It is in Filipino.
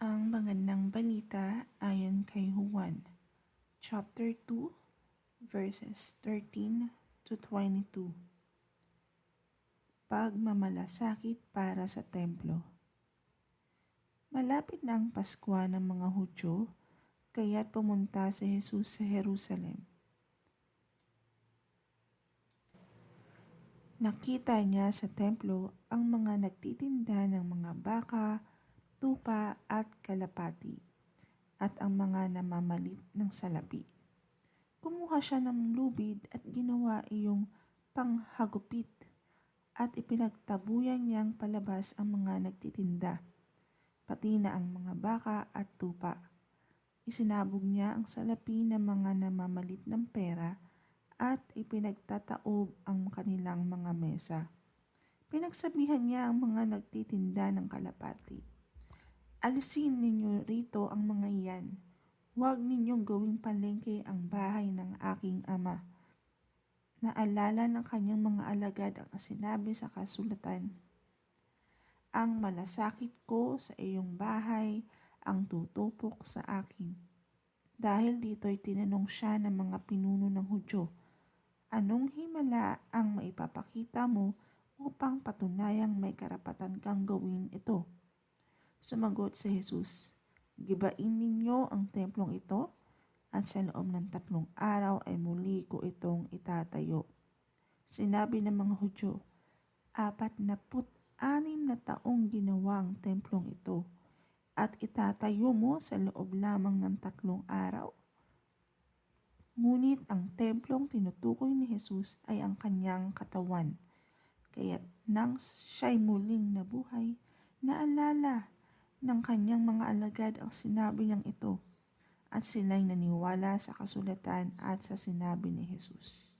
Ang magandang balita ayon kay Juan, chapter 2, verses 13 to 22. Pagmamalasakit para sa templo. Malapit na ang Paskwa ng mga Hudyo, kaya't pumunta si Jesus sa Jerusalem. Nakita niya sa templo ang mga nagtitinda ng mga baka, tupa at kalapati, at ang mga namamalit ng salapi. Kumuha siya ng lubid at ginawa iyong panghagupit at ipinagtabuyan niyang palabas ang mga nagtitinda, pati na ang mga baka at tupa. Isinabog niya ang salapi ng mga namamalit ng pera at ipinagtataob ang kanilang mga mesa. Pinagsabihan niya ang mga nagtitinda ng kalapati, "Alisin ninyo rito ang mga iyan. Huwag ninyong gawing palengke ang bahay ng aking ama." Naalala ng kanyang mga alagad ang sinabi sa kasulatan, "Ang malasakit ko sa iyong bahay ang tutupok sa akin." Dahil dito'y tinanong siya ng mga pinuno ng Hudyo, "Anong himala ang maipapakita mo upang patunayang may karapatan kang gawin ito?" Sumagot si Jesus, "Gibain ninyo ang templong ito, at sa loob ng 3 araw ay muli ko itong itatayo." Sinabi ng mga Hudyo, 46 na taong ginawa ang templong ito, at itatayo mo sa loob lamang ng 3 araw? Ngunit ang templong tinutukoy ni Jesus ay ang kanyang katawan. Kaya't nang siya'y muling nabuhay, naalala ng kanyang mga alagad ang sinabi niyang ito, at sila'y naniwala sa kasulatan at sa sinabi ni Jesus.